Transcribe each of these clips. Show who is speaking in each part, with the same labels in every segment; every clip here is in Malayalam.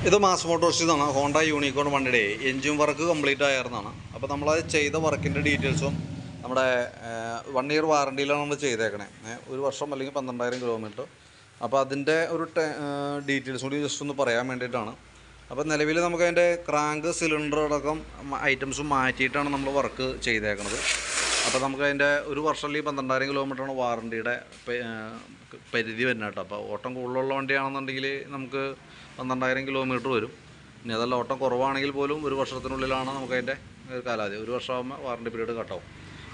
Speaker 1: ഇത് മാസ് മോട്ടോഴ്സിന്നാണ്. ഹോണ്ട യൂണിക്കോൺ വണ്ടിയുടെ എൻജിൻ വർക്ക് കംപ്ലീറ്റ് ആയിരുന്നതാണ്. അപ്പോൾ നമ്മളത് ചെയ്ത വർക്കിൻ്റെ ഡീറ്റെയിൽസും നമ്മുടെ 1 ഇയർ വാറണ്ടിയിലാണ് നമ്മൾ ചെയ്തേക്കണേ. 1 വർഷം അല്ലെങ്കിൽ 12,000 കിലോമീറ്റർ. അപ്പോൾ അതിൻ്റെ ഒരു ഡീറ്റെയിൽസ് കൂടി ജസ്റ്റ് ഒന്ന് പറയാൻ വേണ്ടിയിട്ടാണ്. അപ്പോൾ നിലവിൽ നമുക്ക് അതിൻ്റെ ക്രാങ്ക്, സിലിണ്ടർ അടക്കം ഐറ്റംസും മാറ്റിയിട്ടാണ് നമ്മൾ വർക്ക് ചെയ്തേക്കണത്. അപ്പോൾ നമുക്ക് അതിൻ്റെ 1 വർഷം അല്ലെങ്കിൽ 12,000 കിലോമീറ്ററാണ് വാറണ്ടിയുടെ പരിധി വരുന്നത് കേട്ടോ. അപ്പോൾ ഓട്ടം കൂടുതലുള്ള വണ്ടിയാണെന്നുണ്ടെങ്കിൽ നമുക്ക് 12,000 കിലോമീറ്റർ വരും. ഇനി അതല്ല ഓട്ടം കുറവാണെങ്കിൽ പോലും 1 വർഷത്തിനുള്ളിലാണ് നമുക്ക് അതിൻ്റെ കാലാവധി. 1 വർഷമാകുമ്പോൾ വാറണ്ടി പീരീഡ് കട്ടാവും.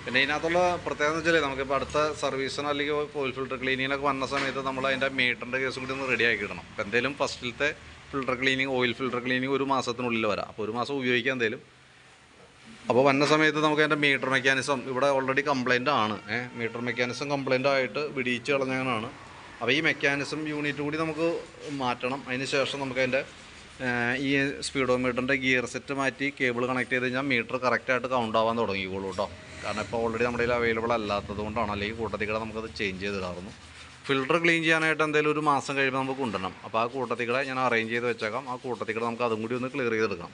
Speaker 1: പിന്നെ ഇതിനകത്തുള്ള പ്രത്യേകത എന്ന് വെച്ചാൽ നമുക്കിപ്പോൾ അടുത്ത സർവീസിന് അല്ലെങ്കിൽ ഓയിൽ ഫിൽറ്റർ ക്ലീനിങ്ങിനൊക്കെ വന്ന സമയത്ത് നമ്മൾ അതിൻ്റെ മീറ്ററിൻ്റെ കേസ് കൂടി ഒന്ന് റെഡി ആക്കി ഇടണം. അപ്പോൾ എന്തെങ്കിലും ഫസ്റ്റിലത്തെ filter cleaning, oil filter cleaning 1 മാസത്തിനുള്ളിൽ വരാം. അപ്പോൾ 1 മാസം ഉപയോഗിക്കാൻ എന്തെങ്കിലും. അപ്പോൾ വന്ന സമയത്ത് നമുക്ക് അതിൻ്റെ മീറ്റർ മെക്കാനിസം ഇവിടെ ഓൾറെഡി കംപ്ലൈൻ്റ് ആണ്. മീറ്റർ മെക്കാനിസം കംപ്ലൈൻ്റ് ആയിട്ട് വിടിയിച്ച് കളഞ്ഞാണ്. അപ്പോൾ ഈ മെക്കാനിസം യൂണിറ്റ് കൂടി നമുക്ക് മാറ്റണം. അതിന് ശേഷം നമുക്ക് അതിൻ്റെ ഈ സ്പീഡോമീറ്ററിൻ്റെ ഗിയർ സെറ്റ് മാറ്റി കേബിൾ കണക്ട് ചെയ്ത് കഴിഞ്ഞാൽ മീറ്റർ കറക്റ്റായിട്ട് കൗണ്ട് ആവാൻ തുടങ്ങിക്കോളൂ കേട്ടോ. കാരണം ഇപ്പോൾ ഓൾറെഡി നമ്മുടെ കയ്യിൽ അവൈലബിൾ അല്ലാത്തത് കൊണ്ടാണ്. അല്ലെങ്കിൽ കൂട്ടത്തിൽ കൂടെ നമുക്കത് ചേഞ്ച് ചെയ്തിടാറുന്നു. ഫിൽറ്റർ ക്ലീൻ ചെയ്യാനായിട്ട് എന്തെങ്കിലും 1 മാസം കഴിയുമ്പോൾ നമുക്ക് കൊണ്ടുവരണം. അപ്പോൾ ആ കൂട്ടത്തിൽ കൂടെ ഞാൻ അറേഞ്ച് ചെയ്ത് വെച്ചേക്കാം. ആ കൂട്ടത്തിൽ കൂടെ നമുക്ക് അതും കൂടി ഒന്ന് ക്ലിയർ ചെയ്തെടുക്കാം.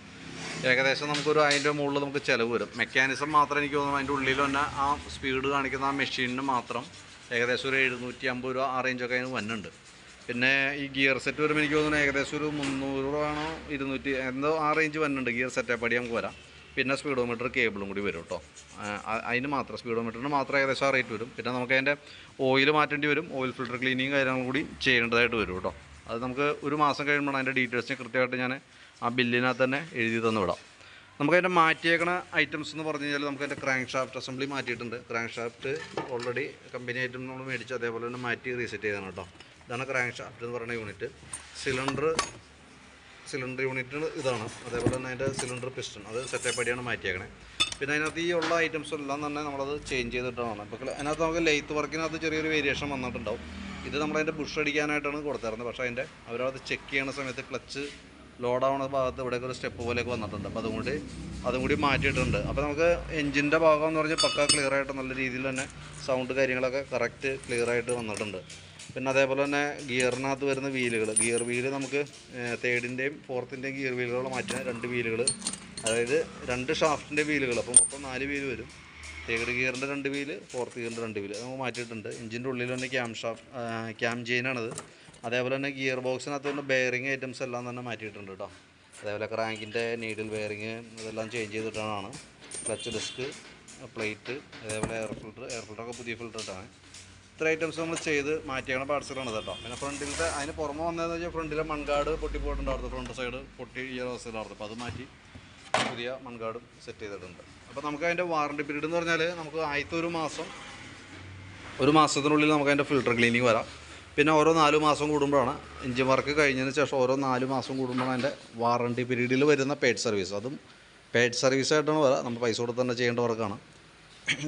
Speaker 1: ഏകദേശം നമുക്കൊരു അതിൻ്റെ മുകളിൽ നമുക്ക് ചിലവ് വരും. മെക്കാനിസം മാത്രം എനിക്ക് തോന്നുന്നു അതിൻ്റെ ഉള്ളിൽ തന്നെ ആ സ്പീഡ് കാണിക്കുന്ന ആ മെഷീനിന് മാത്രം ഏകദേശം ഒരു 750 രൂപ ആ റേഞ്ചൊക്കെ അതിന് വന്നുണ്ട്. പിന്നെ ഈ ഗിയർ സെറ്റ് വരുമ്പോൾ എനിക്ക് തോന്നുന്നു ഏകദേശം ഒരു 300 രൂപയാണോ 200 എന്തോ ആ റേഞ്ച് വന്നുണ്ട്. ഗിയർ സെറ്റപ്പ് അടി നമുക്ക് വരാം. പിന്നെ സ്പീഡോമീറ്റർ കേബിളും കൂടി വരും കേട്ടോ. അതിന് മാത്രം സ്പീഡോമീറ്ററിന് മാത്രം ഏകദേശം ആ റേറ്റ് വരും. പിന്നെ നമുക്ക് അതിൻ്റെ ഓയിൽ മാറ്റേണ്ടി വരും. ഓയിൽ ഫിൽറ്റർ ക്ലീനിങ് കാര്യങ്ങളും കൂടി ചെയ്യേണ്ടതായിട്ട് വരും കേട്ടോ. അത് നമുക്ക് 1 മാസം കഴിയുമ്പോൾ അതിൻ്റെ ഡീറ്റെയിൽസിന് കൃത്യമായിട്ട് ഞാൻ ആ ബില്ലിനകത്ത് തന്നെ എഴുതി തന്നു വിടാം. നമുക്കതിൻ്റെ മാറ്റിയേക്കണ ഐറ്റംസ് എന്ന് പറഞ്ഞു കഴിഞ്ഞാൽ നമുക്കതിൻ്റെ ക്രാങ്ക് ഷാഫ്റ്റ് അസംബ്ലി മാറ്റിയിട്ടുണ്ട്. Crank shaft already company item നമ്മൾ മേടിച്ച് അതേപോലെ തന്നെ മാറ്റി റീസെറ്റ് ചെയ്താണ് കേട്ടോ. ഇതാണ് ക്രാങ്ക് ഷാഫ്റ്റ് എന്ന് പറയുന്ന യൂണിറ്റ്. സിലിണ്ടർ യൂണിറ്റ് ഇതാണ്. അതേപോലെ തന്നെ അതിൻ്റെ സിലിണ്ടർ പിസ്റ്റൺ അത് സെറ്റപ്പ് അടിയാണ് മാറ്റിയേക്കണേ. പിന്നെ അതിനകത്ത് ഈ ഉള്ള ഐറ്റംസ് എല്ലാം തന്നെ നമ്മളത് ചേഞ്ച് ചെയ്തിട്ടാണ്. അപ്പോൾ അതിനകത്ത് നമുക്ക് ലെയ്ത്ത് വർക്കിനകത്ത് ചെറിയൊരു വേരിയേഷൻ വന്നിട്ടുണ്ടാവും. ഇത് നമ്മളതിൻ്റെ ബുഷ് അടിക്കാനായിട്ടാണ് കൊടുത്തിരുന്നത്. പക്ഷേ അതിൻ്റെ അവരത് ചെക്ക് ചെയ്യുന്ന സമയത്ത് ക്ലച്ച് ലോഡാവുന്ന ഭാഗത്ത് ഇവിടെയൊക്കെ ഒരു സ്റ്റെപ്പ് പോലെയൊക്കെ വന്നിട്ടുണ്ട്. അപ്പോൾ അതും കൂടി മാറ്റിയിട്ടുണ്ട്. അപ്പോൾ നമുക്ക് എഞ്ചിൻ്റെ ഭാഗം എന്ന് പറഞ്ഞാൽ പക്ക ക്ലിയറായിട്ട് നല്ല രീതിയിൽ തന്നെ സൗണ്ട് കാര്യങ്ങളൊക്കെ കറക്റ്റ് ക്ലിയറായിട്ട് വന്നിട്ടുണ്ട്. പിന്നെ അതേപോലെ തന്നെ ഗിയറിനകത്ത് വരുന്ന ഗിയർ വീല് നമുക്ക് 3ൻ്റെയും 4ൻ്റെയും ഗിയർ വീലുകൾ മാറ്റുന്ന 2 വീലുകൾ, അതായത് 2 ഷാഫ്റ്റിൻ്റെ വീലുകൾ. അപ്പോൾ മൊത്തം 4 വീല് വരും. 3rd ഗിയറിൻ്റെ 2 വീല്, 4th ഗിയറിൻ്റെ 2 വീല് നമുക്ക് മാറ്റിയിട്ടുണ്ട്. എഞ്ചിൻ്റെ ഉള്ളിൽ തന്നെ ക്യാം ചെയിനാണത്. അതേപോലെ തന്നെ ഗിയർ ബോക്സിനകത്ത് തന്നെ ബെയറിങ് ഐറ്റംസ് എല്ലാം തന്നെ മാറ്റിയിട്ടുണ്ട് കേട്ടോ. അതേപോലെ ക്രാങ്കിൻ്റെ നീഡിൽ ബെയറിങ് അതെല്ലാം ചേഞ്ച് ചെയ്തിട്ടാണ്. ക്ലച്ച് ഡിസ്ക്, പ്ലേറ്റ്, അതേപോലെ എയർ ഫിൽറ്ററൊക്കെ പുതിയ ഫിൽറ്ററിട്ടാണ്. ഇത്ര ഐറ്റംസ് നമ്മൾ ചെയ്ത് മാറ്റിയാണ് പാർട്സുകളാണ് കേട്ടോ. പിന്നെ ഫ്രണ്ടിലത്തെ അതിന് പുറമെ വന്നതെന്ന് വെച്ചാൽ ഫ്രണ്ടിലെ മൺകാട് പൊട്ടിപ്പോയിട്ടുണ്ടായിരുന്നു. ഫ്രണ്ട് സൈഡ് പൊട്ടി ഈ അവസ്ഥയിലായിരുന്നു. അപ്പോൾ അത് മാറ്റി പുതിയ മൺകാടും സെറ്റ് ചെയ്തിട്ടുണ്ട്. അപ്പോൾ നമുക്ക് അതിൻ്റെ വാറണ്ടി പീരീഡ് എന്ന് പറഞ്ഞാൽ നമുക്ക് ആദ്യത്തെ 1 മാസത്തിനുള്ളിൽ നമുക്ക് അതിൻ്റെ ഫിൽറ്റർ ക്ലീനിങ് വരാം. പിന്നെ ഓരോ 4 മാസം കൂടുമ്പോഴാണ് എഞ്ചിൻ വർക്ക് കഴിഞ്ഞതിന് ശേഷം ഓരോ 4 മാസം കൂടുമ്പോഴാണ് അതിൻ്റെ വാറണ്ടി പീരീഡിൽ വരുന്ന പെയ്ഡ് സർവീസ്. അതും പെയ്ഡ് സർവീസായിട്ടാണ് വരാം. നമ്മൾ പൈസ കൊടുത്ത് തന്നെ ചെയ്യേണ്ട വർക്കാണ്.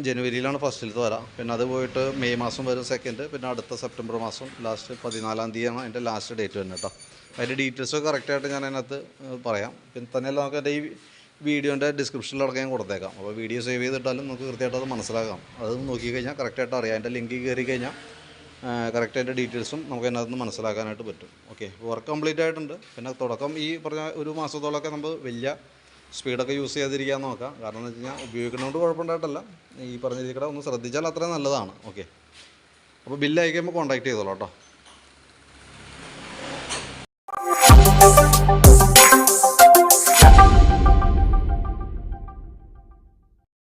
Speaker 1: ജനുവരിയിലാണ് ഫസ്റ്റിലത്തെ വരാം. പിന്നെ അത് പോയിട്ട് മെയ് മാസം വരും സെക്കൻഡ്. പിന്നെ അടുത്ത സെപ്റ്റംബർ മാസം ലാസ്റ്റ് 14-ാം തീയതിയാണ് അതിൻ്റെ ലാസ്റ്റ് ഡേറ്റ് വരുന്നത് കേട്ടോ. അതിൻ്റെ ഡീറ്റെയിൽസൊക്കെ കറക്റ്റായിട്ട് ഞാൻ അതിനകത്ത് പറയാം. പിന്നെ തന്നെയല്ല നമുക്ക് എൻ്റെ ഈ വീഡിയോൻ്റെ ഡിസ്ക്രിപ്ഷനിലടക്കം ഞാൻ കൊടുത്തേക്കാം. അപ്പോൾ വീഡിയോ സേവ് ചെയ്തിട്ടാലും നമുക്ക് കൃത്യമായിട്ട് അത് മനസ്സിലാക്കാം. അത് നോക്കിക്കഴിഞ്ഞാൽ കറക്റ്റായിട്ട് അറിയാം. അതിൻ്റെ ലിങ്ക് കയറി കഴിഞ്ഞാൽ കറക്റ്റ് അതിൻ്റെ ഡീറ്റെയിൽസും നമുക്ക് അതിനകത്ത് നിന്ന് മനസ്സിലാക്കാനായിട്ട് പറ്റും. ഓക്കെ, വർക്ക് കംപ്ലീറ്റ് ആയിട്ടുണ്ട്. പിന്നെ തുടക്കം ഈ പറഞ്ഞ 1 മാസത്തോളമൊക്കെ നമ്മൾ വലിയ സ്പീഡൊക്കെ യൂസ് ചെയ്യാതിരിക്കാൻ നോക്കാം. കാരണം എന്ന് വെച്ച് കഴിഞ്ഞാൽ ഉപയോഗിക്കുന്നതുകൊണ്ട് കുഴപ്പമുണ്ടായിട്ടല്ല. ഈ പറഞ്ഞ രീതിയിൽ ഒന്ന് ശ്രദ്ധിച്ചാൽ അത്രയും നല്ലതാണ്. ഓക്കെ, അപ്പോൾ ബില്ല് അയക്കുമ്പോൾ കോൺടാക്ട് ചെയ്തോളൂ കേട്ടോ.